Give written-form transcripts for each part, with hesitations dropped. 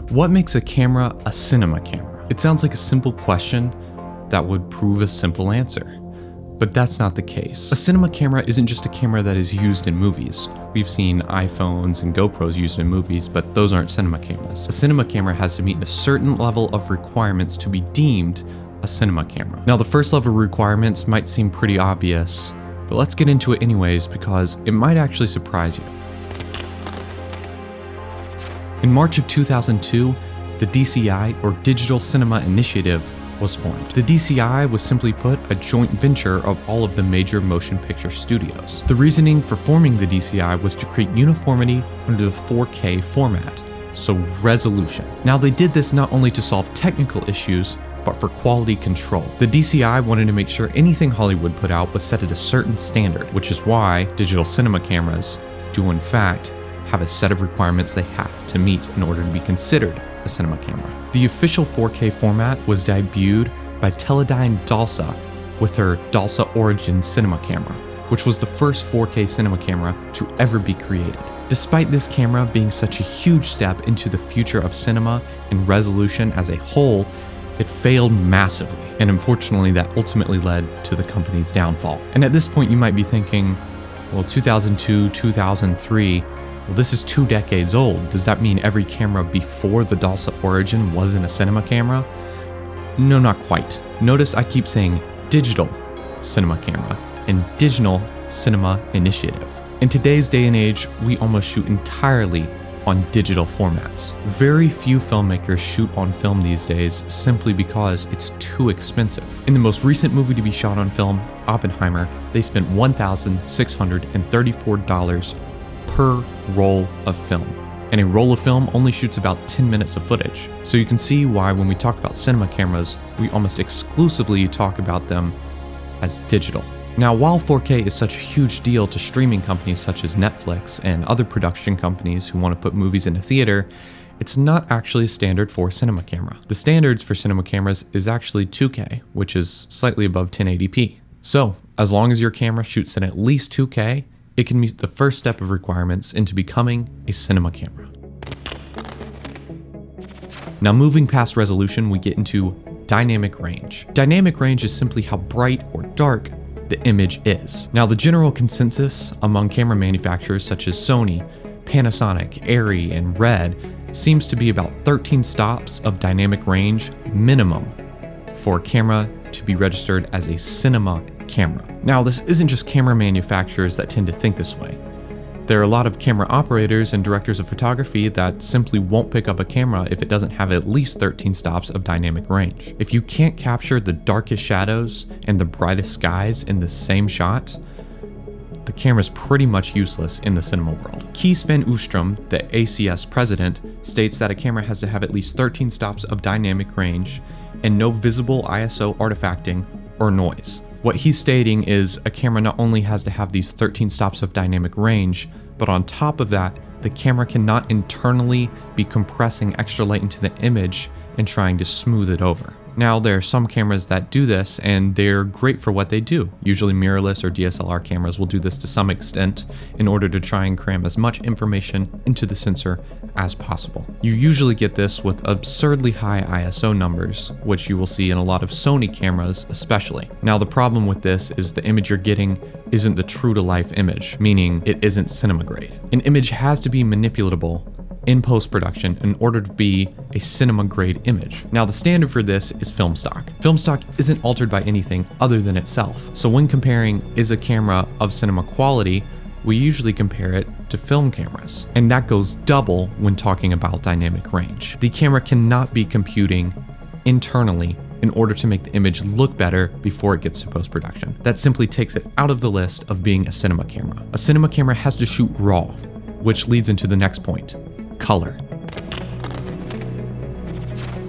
What makes a camera a cinema camera? It sounds like a simple question that would prove a simple answer, but that's not the case. A cinema camera isn't just a camera that is used in movies. We've seen iPhones and GoPros used in movies, but those aren't cinema cameras. A cinema camera has to meet a certain level of requirements to be deemed a cinema camera. Now, the first level requirements might seem pretty obvious, but let's get into it anyways because it might actually surprise you. In March of 2002, the DCI, or Digital Cinema Initiative, was formed. The DCI was simply put a joint venture of all of the major motion picture studios. The reasoning for forming the DCI was to create uniformity under the 4K format, so resolution. Now, they did this not only to solve technical issues, but for quality control. The DCI wanted to make sure anything Hollywood put out was set at a certain standard, which is why digital cinema cameras do in fact have a set of requirements they have to meet in order to be considered a cinema camera. The official 4K format was debuted by Teledyne DALSA with her DALSA Origin cinema camera, which was the first 4K cinema camera to ever be created. Despite this camera being such a huge step into the future of cinema and resolution as a whole, it failed massively, and unfortunately that ultimately led to the company's downfall. And at this point you might be thinking, well, 2002, 2003, well, this is 2 decades old. Does that mean every camera before the DALSA Origin wasn't a cinema camera? No, not quite. Notice I keep saying digital cinema camera and digital cinema initiative. In today's day and age, we almost shoot entirely on digital formats. Very few filmmakers shoot on film these days simply because it's too expensive. In the most recent movie to be shot on film, Oppenheimer, they spent $1,634 per roll of film. And a roll of film only shoots about 10 minutes of footage. So you can see why when we talk about cinema cameras, we almost exclusively talk about them as digital. Now, while 4K is such a huge deal to streaming companies such as Netflix and other production companies who want to put movies in a theater, it's not actually a standard for a cinema camera. The standards for cinema cameras is actually 2K, which is slightly above 1080p. So, as long as your camera shoots at least 2K, it can meet the first step of requirements into becoming a cinema camera. Now, moving past resolution, we get into dynamic range. Dynamic range is simply how bright or dark the image is. Now, the general consensus among camera manufacturers such as Sony, Panasonic, Arri, and Red seems to be about 13 stops of dynamic range minimum for a camera to be registered as a cinema camera. Now, this isn't just camera manufacturers that tend to think this way. There are a lot of camera operators and directors of photography that simply won't pick up a camera if it doesn't have at least 13 stops of dynamic range. If you can't capture the darkest shadows and the brightest skies in the same shot, the camera's pretty much useless in the cinema world. Kees van Oostrom, the ACS president, states that a camera has to have at least 13 stops of dynamic range and no visible ISO artifacting or noise. What he's stating is a camera not only has to have these 13 stops of dynamic range, but on top of that, the camera cannot internally be compressing extra light into the image and trying to smooth it over. Now, there are some cameras that do this, and they're great for what they do. Usually mirrorless or DSLR cameras will do this to some extent in order to try and cram as much information into the sensor as possible. You usually get this with absurdly high ISO numbers, which you will see in a lot of Sony cameras especially. Now, the problem with this is the image you're getting isn't the true-to-life image, meaning it isn't cinema grade. An image has to be manipulatable in post-production in order to be a cinema grade image. Now, the standard for this is film stock. Film stock isn't altered by anything other than itself. So when comparing is a camera of cinema quality, we usually compare it to film cameras. And that goes double when talking about dynamic range. The camera cannot be computing internally in order to make the image look better before it gets to post-production. That simply takes it out of the list of being a cinema camera. A cinema camera has to shoot raw, which leads into the next point. Color.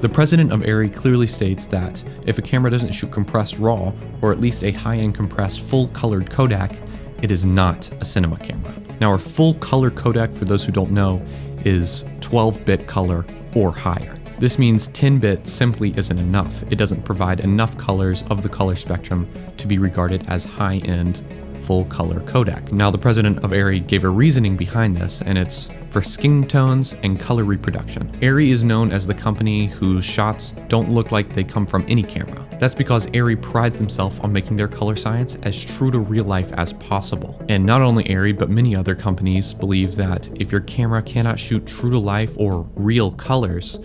The president of Arri clearly states that if a camera doesn't shoot compressed RAW, or at least a high-end compressed full-colored Kodak, it is not a cinema camera. Now, our full-color Kodak, for those who don't know, is 12-bit color or higher. This means 10-bit simply isn't enough. It doesn't provide enough colors of the color spectrum to be regarded as high-end full color codec. Now, the president of ARRI gave a reasoning behind this, and it's for skin tones and color reproduction. ARRI is known as the company whose shots don't look like they come from any camera. That's because ARRI prides themselves on making their color science as true to real life as possible. And not only ARRI, but many other companies believe that if your camera cannot shoot true to life or real colors,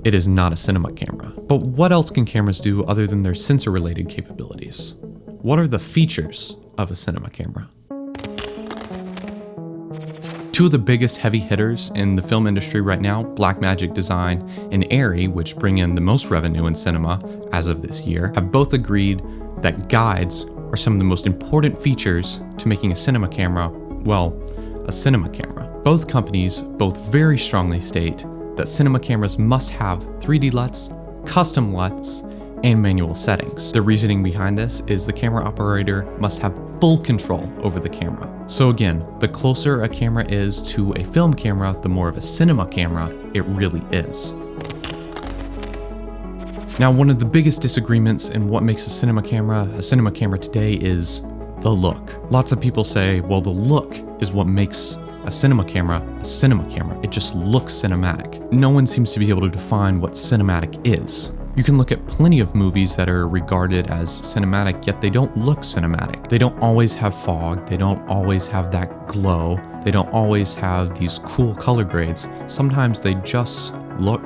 it is not a cinema camera. But what else can cameras do other than their sensor-related capabilities? What are the features of a cinema camera? Two of the biggest heavy hitters in the film industry right now, Blackmagic Design and ARRI, which bring in the most revenue in cinema as of this year, have both agreed that guides are some of the most important features to making a cinema camera, well, a cinema camera. Both companies both very strongly state that cinema cameras must have 3D LUTs, custom LUTs, and manual settings. The reasoning behind this is the camera operator must have full control over the camera. So again, the closer a camera is to a film camera, the more of a cinema camera it really is. Now, one of the biggest disagreements in what makes a cinema camera today is the look. Lots of people say, well, the look is what makes a cinema camera. It just looks cinematic. No one seems to be able to define what cinematic is. You can look at plenty of movies that are regarded as cinematic, yet they don't look cinematic. They don't always have fog, they don't always have that glow, they don't always have these cool color grades. Sometimes they just look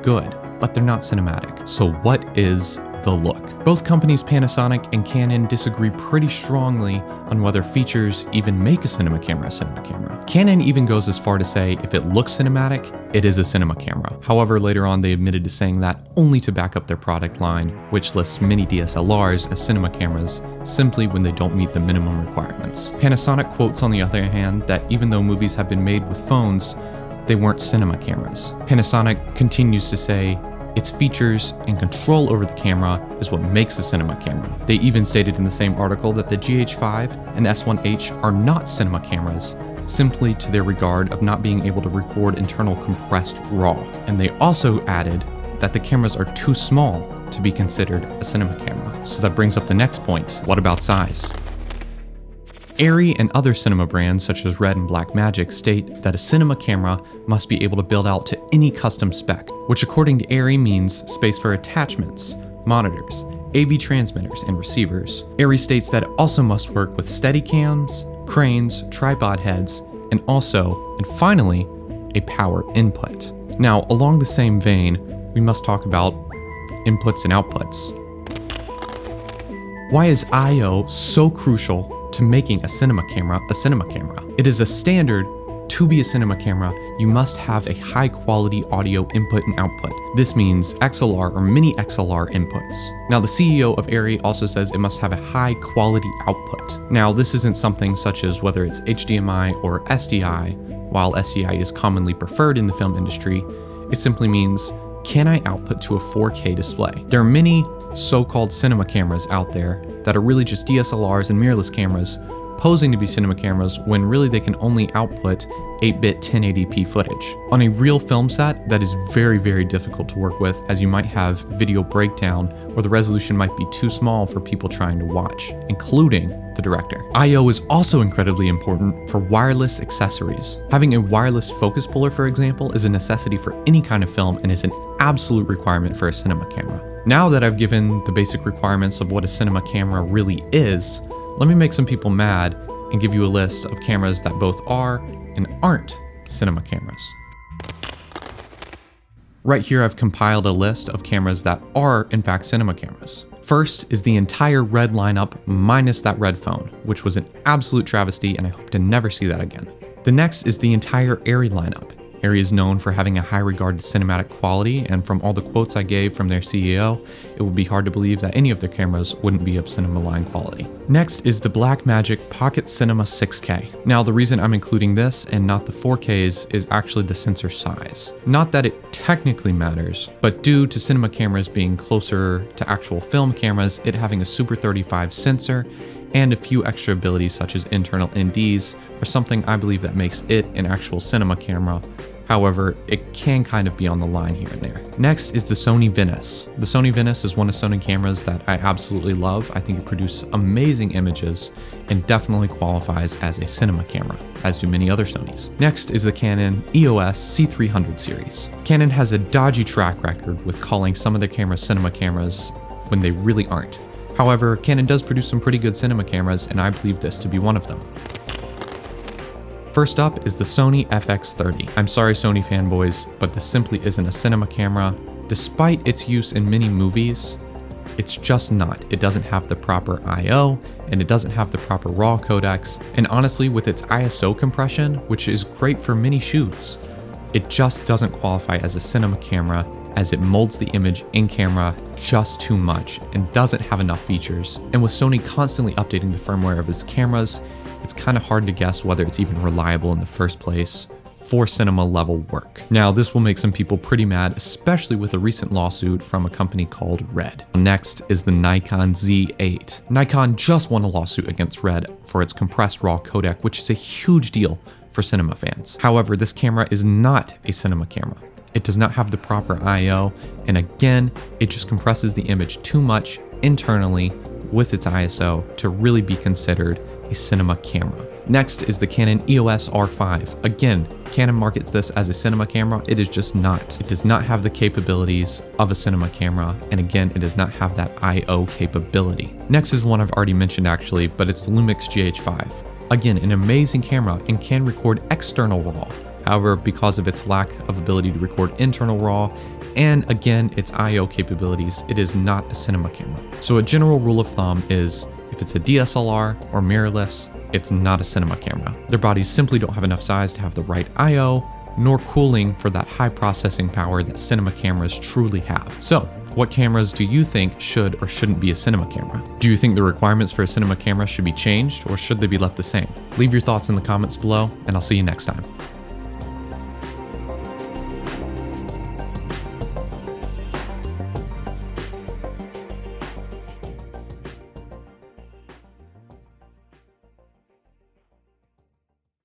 good, but they're not cinematic. So what is the look? Both companies, Panasonic and Canon, disagree pretty strongly on whether features even make a cinema camera a cinema camera. Canon even goes as far to say if it looks cinematic, it is a cinema camera. However, later on they admitted to saying that only to back up their product line, which lists many DSLRs as cinema cameras simply when they don't meet the minimum requirements. Panasonic quotes, on the other hand, that even though movies have been made with phones, they weren't cinema cameras. Panasonic continues to say its features and control over the camera is what makes a cinema camera. They even stated in the same article that the GH5 and S1H are not cinema cameras, simply to their regard of not being able to record internal compressed RAW. And they also added that the cameras are too small to be considered a cinema camera. So that brings up the next point. What about size? ARRI and other cinema brands such as Red and Blackmagic state that a cinema camera must be able to build out to any custom spec, which according to ARRI means space for attachments, monitors, AV transmitters, and receivers. ARRI states that it also must work with Steadicams, cranes, tripod heads, and finally, a power input. Now, along the same vein, we must talk about inputs and outputs. Why is I/O so crucial to making a cinema camera a cinema camera? It is a standard to be a cinema camera, you must have a high quality audio input and output. This means XLR or mini XLR inputs. Now, the CEO of ARRI also says it must have a high quality output. Now, this isn't something such as whether it's HDMI or SDI. While SDI is commonly preferred in the film industry, it simply means, can I output to a 4K display? There are many so-called cinema cameras out there that are really just DSLRs and mirrorless cameras posing to be cinema cameras when really they can only output 8-bit 1080p footage. On a real film set, that is very, very difficult to work with, as you might have video breakdown or the resolution might be too small for people trying to watch, including the director. I/O is also incredibly important for wireless accessories. Having a wireless focus puller, for example, is a necessity for any kind of film and is an absolute requirement for a cinema camera. Now that I've given the basic requirements of what a cinema camera really is, let me make some people mad and give you a list of cameras that both are and aren't cinema cameras. Right here, I've compiled a list of cameras that are, in fact, cinema cameras. First is the entire Red lineup minus that Red phone, which was an absolute travesty, and I hope to never see that again. The next is the entire ARRI lineup. ARRI is known for having a high regard to cinematic quality, and from all the quotes I gave from their CEO, it would be hard to believe that any of their cameras wouldn't be of cinema line quality. Next is the Blackmagic Pocket Cinema 6K. Now, the reason I'm including this and not the 4Ks is actually the sensor size. Not that it technically matters, but due to cinema cameras being closer to actual film cameras, it having a Super 35 sensor and a few extra abilities such as internal NDs are something I believe that makes it an actual cinema camera However, it can kind of be on the line here and there. Next is the Sony Venice. The Sony Venice is one of Sony cameras that I absolutely love. I think it produces amazing images and definitely qualifies as a cinema camera, as do many other Sonys. Next is the Canon EOS C300 series. Canon has a dodgy track record with calling some of their cameras cinema cameras when they really aren't. However, Canon does produce some pretty good cinema cameras, and I believe this to be one of them. First up is the Sony FX30. I'm sorry Sony fanboys, but this simply isn't a cinema camera. Despite its use in many movies, it's just not. It doesn't have the proper I/O, and it doesn't have the proper RAW codecs, and honestly with its ISO compression, which is great for many shoots, it just doesn't qualify as a cinema camera as it molds the image in camera just too much and doesn't have enough features. And with Sony constantly updating the firmware of its cameras, it's kind of hard to guess whether it's even reliable in the first place for cinema level work. Now, this will make some people pretty mad, especially with a recent lawsuit from a company called Red. Next is the Nikon Z8. Nikon just won a lawsuit against Red for its compressed RAW codec, which is a huge deal for cinema fans. However, this camera is not a cinema camera. It does not have the proper I/O, and again, it just compresses the image too much internally with its ISO to really be considered a cinema camera. Next is the Canon EOS R5. Again, Canon markets this as a cinema camera. It is just not. It does not have the capabilities of a cinema camera, and again, it does not have that I/O capability. Next is one I've already mentioned actually, but it's the Lumix GH5. Again, an amazing camera and can record external RAW. However, because of its lack of ability to record internal RAW, and again, its I/O capabilities, it is not a cinema camera. So a general rule of thumb is, if it's a DSLR or mirrorless, it's not a cinema camera. Their bodies simply don't have enough size to have the right I/O, nor cooling for that high processing power that cinema cameras truly have. So, what cameras do you think should or shouldn't be a cinema camera? Do you think the requirements for a cinema camera should be changed, or should they be left the same? Leave your thoughts in the comments below, and I'll see you next time.